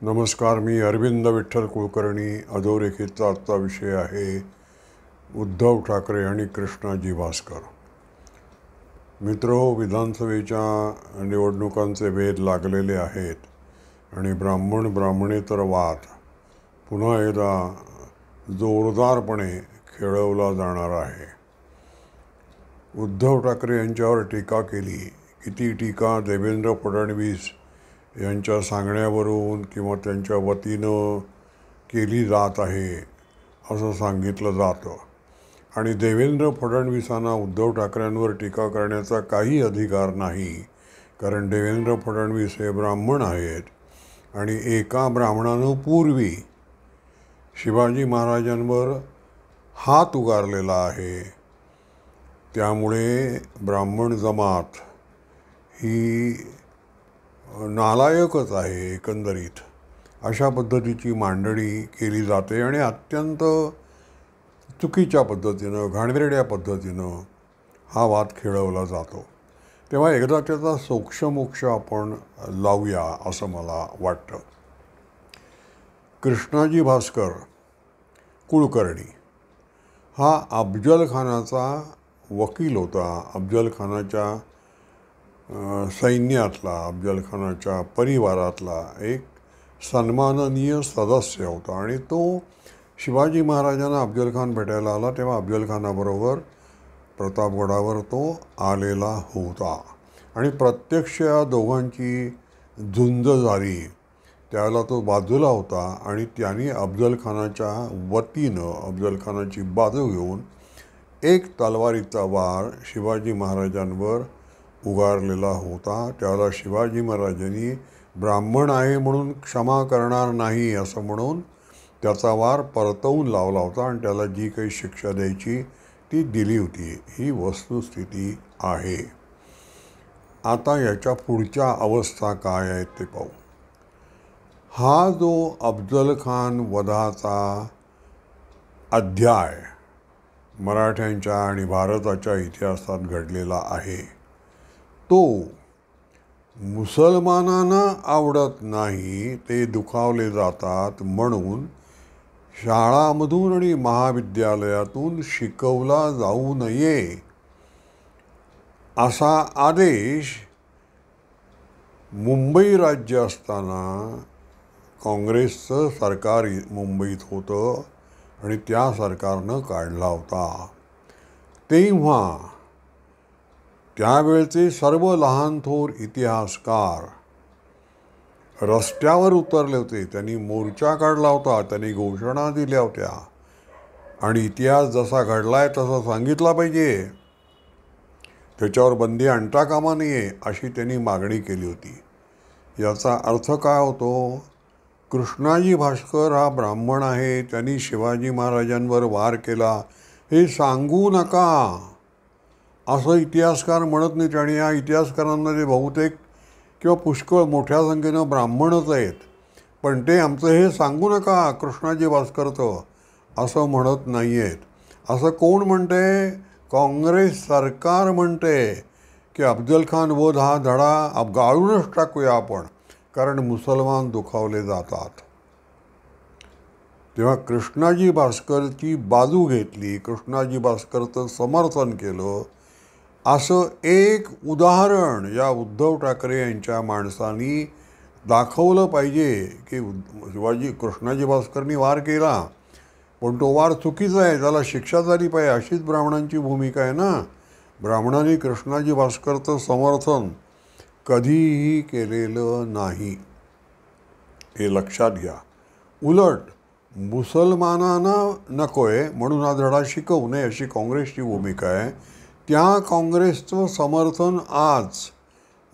नमस्कार. मी अरविंद विठ्ठल कुलकर्णी. अधोरेखितचा आजचा विषय आहे उद्धव ठाकरे आणि कृष्णाजी भास्कर. मित्रहो, विधानसभेच्या निवडणुकांचे वेध लागलेले आहेत आणि ब्राह्मणेतर वाद पुन्हा एकदा जोरदारपणे खेळवला जाणार आहे. उद्धव ठाकरे यांच्यावर टीका केली. किती टीका देवेंद्र फडणवीस यांच्या सांगण्यावरून किंवा त्यांच्या वतीनं केली जात आहे असं सांगितलं जातं. आणि देवेंद्र फडणवीसांना उद्धव ठाकरेंवर टीका करण्याचा काही अधिकार नाही, कारण देवेंद्र फडणवीस हे ब्राह्मण आहेत आणि एका ब्राह्मणानं पूर्वी शिवाजी महाराजांवर हात उगारलेला आहे. त्यामुळे ब्राह्मण जमात ही नालायकच आहे एकंदरीत, अशा पद्धतीची मांडणी केली जाते आणि अत्यंत चुकीच्या पद्धतीनं, घाणेरड्या पद्धतीनं हा वाद खेळवला जातो. तेव्हा एकदा त्याचा सोक्षमोक्ष आपण लावूया असं मला वाटतं. कृष्णाजी भास्कर कुलकर्णी हा अफजल खानाचा वकील होता. अफजल खानाच्या सैन्यातला, अफजल खानाच्या परिवारातला एक सन्माननीय सदस्य होता आणि तो शिवाजी महाराजांना अफजल खान भेटायला आला तेव्हा अफजल खानाबरोबर प्रतापगडावर तो आलेला होता आणि प्रत्यक्ष या दोघांची झुंज झाली. त्यावेळेला तो बाजूला होता आणि त्यांनी अफजल खानाच्या वतीनं अफजल खानाची बाजू घेऊन एक तलवारीचा वार शिवाजी महाराजांवर उगारलेला होता. त्याला शिवाजी महाराजांनी ब्राह्मण आहे म्हणून क्षमा करणार नाही असं म्हणून त्याचा वार परतवून लावला होता आणि त्याला जी काही शिक्षा द्यायची ती दिली होती. ही वस्तुस्थिती आहे. आता याच्या पुढच्या अवस्था काय आहेत ते पाहू. हा जो अफजल खान वधाचा अध्याय मराठ्यांच्या आणि भारताच्या इतिहासात घडलेला आहे, तो मुसलमानांना आवडत नाही, ते दुखावले जातात म्हणून शाळांमधून आणि महाविद्यालयातून शिकवला जाऊ नये असा आदेश मुंबई राज्य असताना काँग्रेसचं सरकार मुंबईत होतं आणि त्या सरकारनं काढला होता. तेव्हा त्यावेळचे सर्व लहान थोर इतिहासकार रस्त्यावर उतरले होते. त्यांनी मोर्चा काढला होता, त्यांनी घोषणा दिल्या होत्या आणि इतिहास जसा घडलाय तसा सांगितला पाहिजे, त्याच्यावर बंदी आणता कामा नये अशी त्यांनी मागणी केली होती. याचा अर्थ काय होतो? कृष्णाजी भास्कर हा ब्राह्मण आहे, त्यांनी शिवाजी महाराजांवर वार केला हे सांगू नका असं इतिहासकार म्हणत नाहीत. आणि या इतिहासकारांमध्ये बहुतेक किंवा पुष्कळ मोठ्या संख्येनं ब्राह्मणच आहेत, पण ते आमचं हे सांगू नका कृष्णाजी भास्करचं असं म्हणत नाही आहेत. असं कोण म्हणते? काँग्रेस सरकार म्हणते की अफजल खान वध हा धडा गाळूनच टाकूया आपण, कारण मुसलमान दुखावले जातात. तेव्हा कृष्णाजी भास्करची बाजू घेतली, कृष्णाजी भास्करचं समर्थन केलं, असं एक उदाहरण या उद्धव ठाकरे यांच्या माणसांनी दाखवलं पाहिजे की कृष्णाजी भास्करनी वार केला पण तो वार चुकीचा आहे, त्याला शिक्षा झाली पाहिजे, अशीच ब्राह्मणांची भूमिका आहे ना. ब्राह्मणांनी कृष्णाजी भास्करचं समर्थन कधीही केलेलं नाही, हे लक्षात घ्या. उलट मुसलमानांना नको आहे म्हणून हा धडा शिकवू नये अशी काँग्रेसची भूमिका आहे. त्या काँग्रेसचं समर्थन आज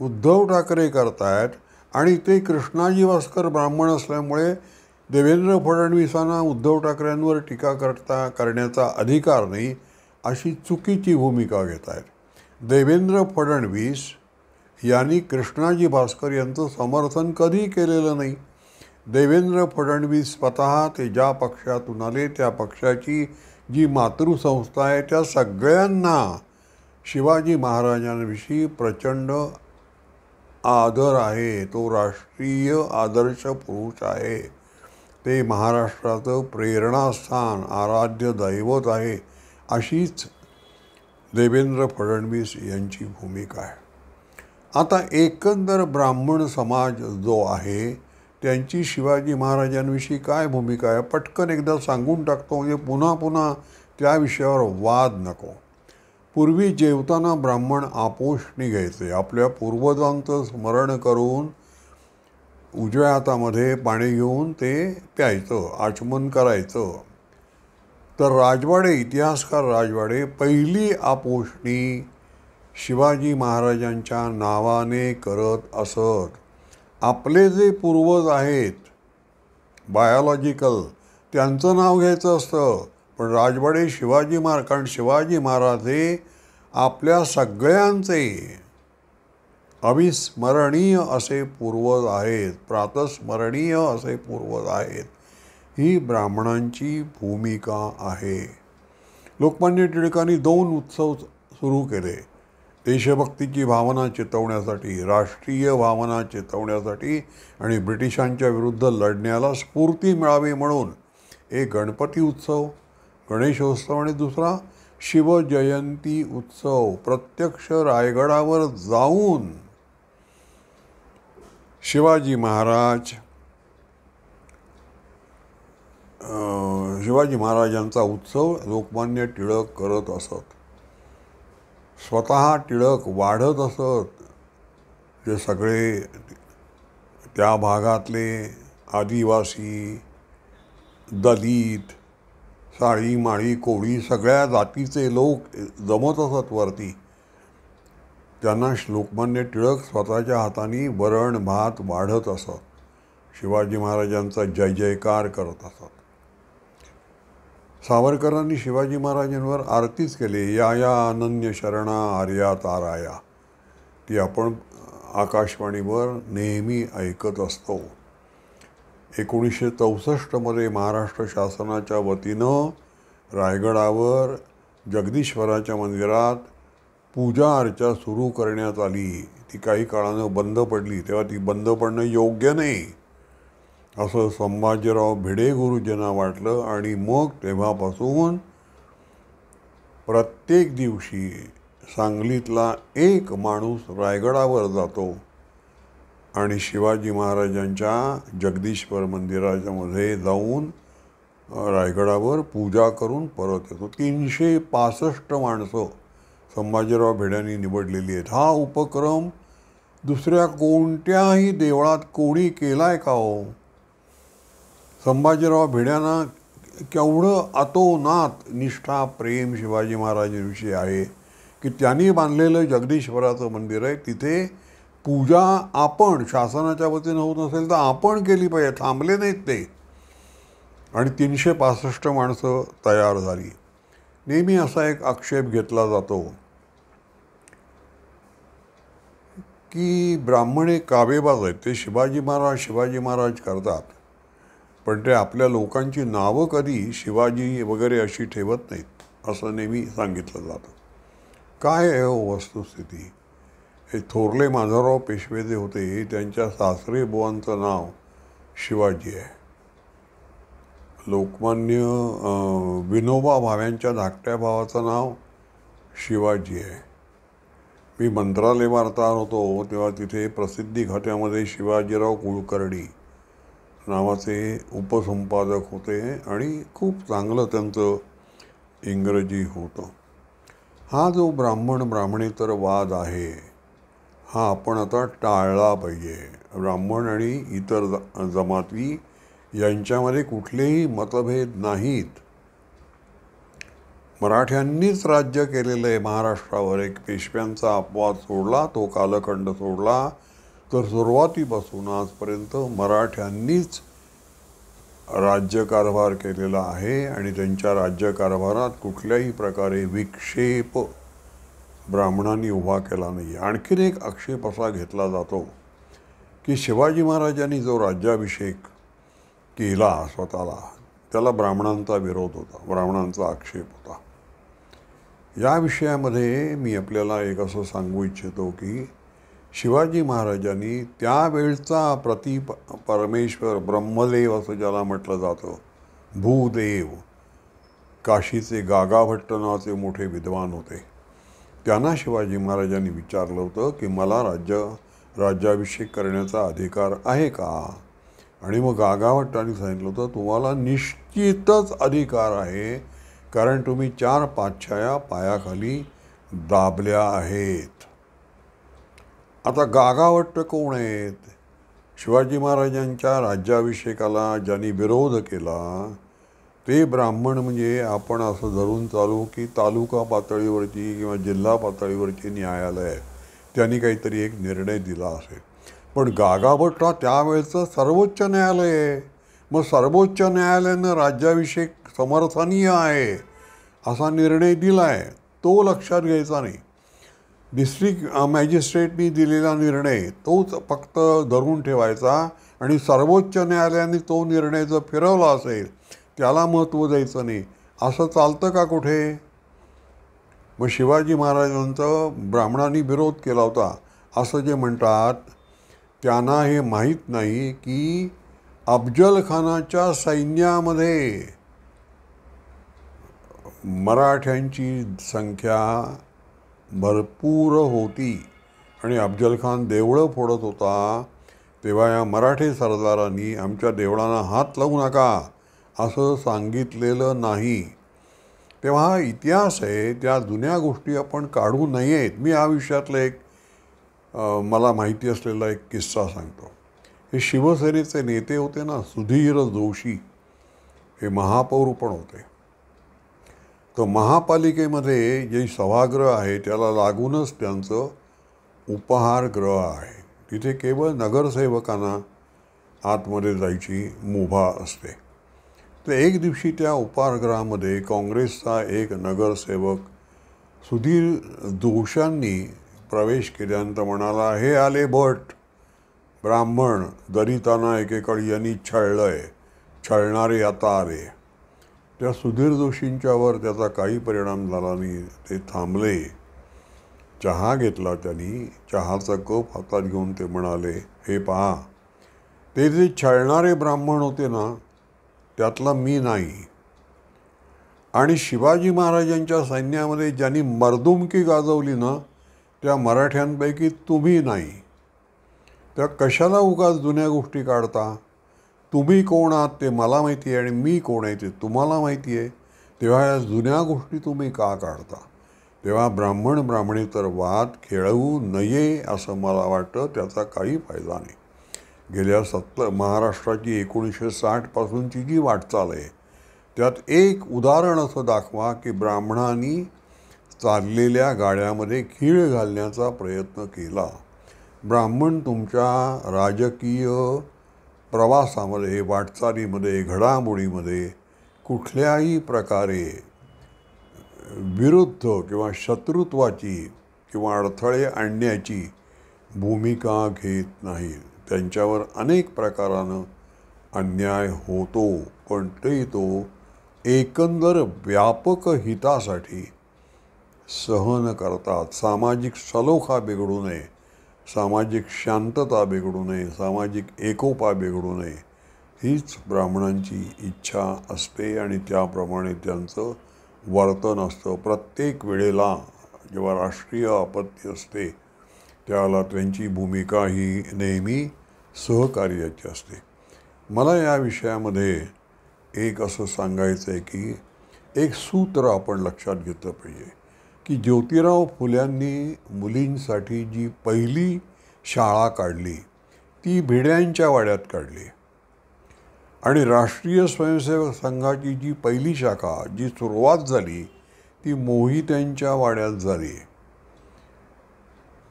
उद्धव ठाकरे करतायत आणि ते कृष्णाजी भास्कर ब्राह्मण असल्यामुळे देवेंद्र फडणवीसांना उद्धव ठाकरेंवर टीका करण्याचा अधिकार नाही अशी चुकीची भूमिका घेत आहेत. देवेंद्र फडणवीस यांनी कृष्णाजी भास्कर यांचं समर्थन कधी केलेलं नाही. देवेंद्र फडणवीस स्वतः ते ज्या पक्षातून आले त्या पक्षाची जी मातृसंस्था आहे त्या सगळ्यांना शिवाजी महाराजांविषयी प्रचंड आदर आहे, तो राष्ट्रीय आदर्श पुरुष आहे, ते महाराष्ट्राचं प्रेरणास्थान, आराध्य दैवत आहे, अशीच देवेंद्र फडणवीस यांची भूमिका आहे. आता एकंदर ब्राह्मण समाज जो आहे त्यांची शिवाजी महाराजांविषयी काय भूमिका आहे पटकन एकदा सांगून टाकतो, म्हणजे पुन्हा पुन्हा त्या विषयावर वाद नको. पूर्वी जेवताना ब्राह्मण आपोषणी घ्यायचे, आपल्या पूर्वजांचं स्मरण करून उजव्या हातामध्ये पाणी घेऊन ते प्यायचं, आचमन करायचं. तर राजवाडे, इतिहासकार राजवाडे पहिली आपोषणी शिवाजी महाराजांच्या नावाने करत असत. आपले जे पूर्वज आहेत बायोलॉजिकल, त्यांचं नाव घ्यायचं असतं, पण राजवाडे शिवाजी महाराज, कारण शिवाजी महाराज हे आपल्या सगळ्यांचे अविस्मरणीय असे पूर्वज आहेत, प्रातस्मरणीय असे पूर्वज आहेत. ही ब्राह्मणांची भूमिका आहे. लोकमान्य टिळकांनी 2 उत्सव सुरू केले, देशभक्तीची भावना चितवण्यासाठी, राष्ट्रीय भावना चितवण्यासाठी आणि ब्रिटिशांच्या विरुद्ध लढण्याला स्फूर्ती मिळावी म्हणून. एक गणपती उत्सव, गणेशोत्सव आणि दुसरा शिवजयंती उत्सव. प्रत्यक्ष रायगडावर जाऊन शिवाजी महाराजांचा उत्सव लोकमान्य टिळक करत असत. स्वतः टिळक वाढत असत. जे सगळे त्या भागातले आदिवासी, दलित, साळी माळी कोळी सगळ्या जातीचे लोक जमत असत वरती. त्यांना लोकमान्य टिळक स्वतःच्या हाताने वरण भात वाढत असत, शिवाजी महाराजांचा जय जयकार करत असत. सावरकरांनी शिवाजी महाराजांवर आरतीच केली, या या अनन्य शरणा आर्या ताराया. ती आपण आकाशवाणीवर नेहमी ऐकत असतो. 1964 महाराष्ट्र शासनाच्या वतीनं रायगडावर जगदीश्वराच्या मंदिरात पूजा अर्चा सुरू करण्यात आली. ती काही काळानं बंद पडली, तेव्हा ती बंद पडणं योग्य नाही असं संभाजीराव भिडे गुरुजींना वाटलं आणि मग तेव्हापासून प्रत्येक दिवशी सांगलीतला एक माणूस रायगडावर जातो आणि शिवाजी महाराजांच्या जगदीश्वर मंदिराच्या मध्ये जाऊन रायगडावर पूजा करून परत येतो. 365 माणसं संभाजीराव भिड्यांनी निवडलेली आहेत. हा उपक्रम दुसऱ्या कोणत्याही देवळात कोणी केलाय का हो? संभाजीराव भिड्यांना केवढं अतोनात निष्ठा प्रेम शिवाजी महाराजांविषयी आहे की त्यांनी बांधलेलं जगदीश्वराचं मंदिर आहे, तिथे पूजा आपण शासनाच्या वतीनं होत नसेल तर आपण केली पाहिजे. थांबले नाहीत ते. आणि 365 माणसं तयार झाली. नेहमी असा एक आक्षेप घेतला जातो की ब्राह्मण हे कावेबाज आहेत, ते शिवाजी महाराज करतात, पण ते आपल्या लोकांची नावं कधी शिवाजी वगैरे अशी ठेवत नाहीत असं नेहमी सांगितलं जातं. काय आहे हो वस्तुस्थिती? हे थोरले माधवराव पेशवे जे होते त्यांच्या सासरे बुवांचं नाव शिवाजी आहे. लोकमान्य विनोबा भाव्यांच्या धाकट्या भावाचं नाव शिवाजी आहे. मी मंत्रालय वार्ताहर होतो तेव्हा तिथे प्रसिद्धी खात्यामध्ये शिवाजीराव कुलकर्णी नावाचे उपसंपादक होते आणि खूप चांगलं त्यांचं इंग्रजी होतं. हा जो ब्राह्मणेतर वाद आहे हा आपण आता टाळला पाहिजे. ब्राह्मण आणि इतर जमाती यांच्यामध्ये कुठलेही मतभेद नाहीत. मराठ्यांनीच राज्य केलेलं आहे महाराष्ट्रावर. एक पेशव्यांचा अपवाद सोडला, तो कालखंड सोडला तर सुरुवातीपासून आजपर्यंत मराठ्यांनीच राज्यकारभार केलेला आहे आणि त्यांच्या राज्यकारभारात कुठल्याही प्रकारे विक्षेप ब्राह्मणांनी उभा केला नाही. आणखीन एक आक्षेप असा घेतला जातो की शिवाजी महाराजांनी जो राज्याभिषेक केला स्वतःला, त्याला ब्राह्मणांचा विरोध होता, ब्राह्मणांचा आक्षेप होता. या विषयामध्ये मी आपल्याला एक असं सांगू इच्छितो की शिवाजी महाराजांनी त्यावेळचा परमेश्वर ब्रह्मदेव असं ज्याला म्हटलं जातं, भूदेव, काशीचे गागाभट्ट नावाचे मोठे विद्वान होते, त्यांना शिवाजी महाराजांनी विचारलं होतं की मला राज्याभिषेक करण्याचा अधिकार आहे का? आणि मग गागाभट्टांनी सांगितलं होतं तुम्हाला निश्चितच अधिकार आहे, कारण तुम्ही 4 पातशाया पायाखाली दाबल्या आहेत. आता गागाभट्ट कोण आहेत? शिवाजी महाराजांच्या राज्याभिषेकाला ज्यांनी विरोध केला ते ब्राह्मण, म्हणजे आपण असं धरून चालू की तालुका पातळीवरची किंवा जिल्हा पातळीवरची न्यायालय त्यांनी काहीतरी एक निर्णय दिला असेल. पण गागाभट्ट हा त्यावेळेचं सर्वोच्च न्यायालय आहे. मग सर्वोच्च न्यायालयानं राज्याभिषेक समर्थनीय आहे असा निर्णय दिला आहे, तो लक्षात घ्यायचा नाही. डिस्ट्रिक्ट मॅजिस्ट्रेटनी दिलेला निर्णय तोच फक्त धरून ठेवायचा आणि सर्वोच्च न्यायालयाने तो निर्णय जर फिरवला असेल त्याला महत्त्व द्यायचं नाही. असं चालतं का कुठे? मग शिवाजी महाराजांचं ब्राह्मणांनी विरोध केला होता असं जे म्हणतात त्यांना हे माहीत नाही की अफजल खानाच्या सैन्यामध्ये मराठ्यांची संख्या भरपूर होती आणि अफजल खान देवळं फोडत होता, तेव्हा या मराठी सरदारांनी आमच्या देवळांना हात लावू नका असं सांगितलेलं नाही. तेव्हा हा इतिहास आहे, त्या जुन्या गोष्टी आपण काढू नयेत. मी या विषयातलं एक मला माहिती असलेला एक किस्सा सांगतो. हे शिवसेनेचे नेते होते ना, सुधीर जोशी, हे महापौर पण होते. तर महापालिकेमध्ये जे सभागृह आहे त्याला लागूनच त्यांचं उपाहारगृह आहे. तिथे केवळ नगरसेवकांना आतमध्ये जायची मुभा असते. तर एक दिवशी त्या उपाहारगृहामध्ये काँग्रेसचा एक नगरसेवक सुधीर जोशांनी प्रवेश केल्यानंतर म्हणाला, हे आले भट, ब्राह्मण, दलितांना एकेकाळी यांनी छळलंय, छळणारे आता आले. त्या सुधीर जोशींच्यावर त्याचा काही परिणाम झाला नाही. ते थांबले, चहा घेतला त्यांनी, चहाचा कप हातात घेऊन ते म्हणाले, हे पहा, ते जे छळणारे ब्राह्मण होते ना त्यातला मी नाही, आणि शिवाजी महाराजांच्या सैन्यामध्ये ज्यांनी मर्दुमकी गाजवली ना त्या मराठ्यांपैकी तुम्ही नाही. त्या कशाला उगाच जुन्या गोष्टी काढता? तुम्ही कोण आहात ते मला माहिती आहे आणि मी कोण आहे ते तुम्हाला माहिती आहे. तेव्हा या जुन्या गोष्टी तुम्ही का काढता? तेव्हा ब्राह्मणी तर वाद खेळवू नये असं मला वाटतं. त्याचा काही फायदा नाही. गेल्या महाराष्ट्राची 1960पासूनची जी वाटचाल आहे त्यात एक उदाहरण असं दाखवा की ब्राह्मणांनी चाललेल्या गाड्यामध्ये खीळ घालण्याचा प्रयत्न केला. ब्राह्मण तुमच्या राजकीय प्रवासामध्ये, वाटचालीमध्ये, घडामोडीमध्ये कुठल्याही प्रकारे विरुद्ध किंवा शत्रुत्वाची किंवा अडथळे आणण्याची भूमिका घेत नाही. त्यांच्यावर अनेक प्रकारानं अन्याय होतो, पण तो एकंदर व्यापक हितासाठी सहन करतात. सामाजिक सलोखा बिघडू नये, सामाजिक शांतता बिघडू नये, सामाजिक एकोपा बिघडू नये, हीच ब्राह्मणांची इच्छा असते आणि त्याप्रमाणे त्यांचं वर्तन असतं. प्रत्येक वेळेला जेव्हा राष्ट्रीय आपत्ती असते त्यावेळेला त्यांची भूमिका ही नेहमी सहकार्याची असते. मला या विषयामध्ये एक असं सांगायचं आहे की एक सूत्र आपण लक्षात घेतलं पाहिजे की ज्योतिराव फुल्यांनी मुलींसाठी जी पहिली शाळा काढली ती भिड्यांच्या वाड्यात काढली, आणि राष्ट्रीय स्वयंसेवक संघाची जी पहिली शाखा, जी सुरुवात झाली ती मोहित्यांच्या वाड्यात झाली.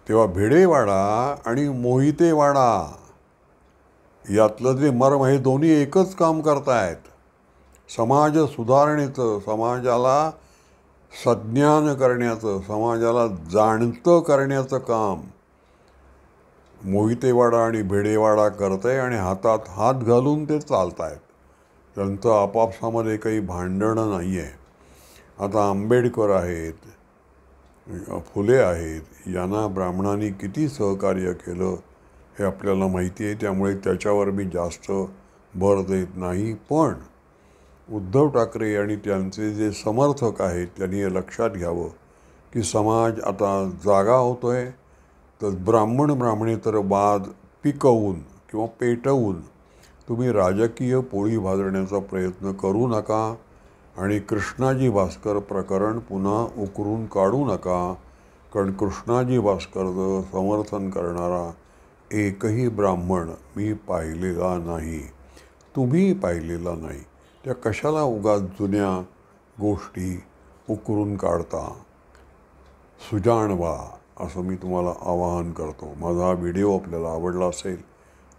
तेव्हा भिडेवाडा आणि मोहितेवाडा यातलं जे मर्म, हे दोन्ही एकच काम करतायत. समाज सुधारणेचं, समाजाला सज्ञान करण्याचं, समाजाला जाणतं करण्याचं काम मोहितेवाडा आणि भिडेवाडा करत आहे आणि हातात हात घालून ते चालत आहेत. त्यांचं आपापसामध्ये काही भांडणं नाही आहे. आता आंबेडकर आहेत, फुले आहेत, यांना ब्राह्मणांनी किती सहकार्य केलं हे आपल्याला माहिती आहे. त्यामुळे त्याच्यावर मी जास्त भर देत नाही. पण उद्धव ठाकरे आणि त्यांचे जे समर्थक आहेत त्यांनी हे लक्षात घ्यावं की समाज आता जागा होतो आहे. तर ब्राह्मणेतर वाद पिकवून किंवा पेटवून तुम्ही राजकीय पोळी भाजण्याचा प्रयत्न करू नका आणि कृष्णाजी भास्कर प्रकरण पुन्हा उकरून काढू नका. कारण कृष्णाजी भास्करचं समर्थन करणारा एकही ब्राह्मण मी पाहिलेला नाही, तुम्ही पाहिलेला नाही. त्या कशाला उगाच जुन्या गोष्टी उकरून काढता. सुजाण व्हा असं मी तुम्हाला आवाहन करतो. माझा हा व्हिडिओ आपल्याला आवडला असेल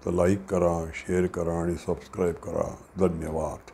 तर लाईक करा, शेअर करा आणि सबस्क्राईब करा. धन्यवाद.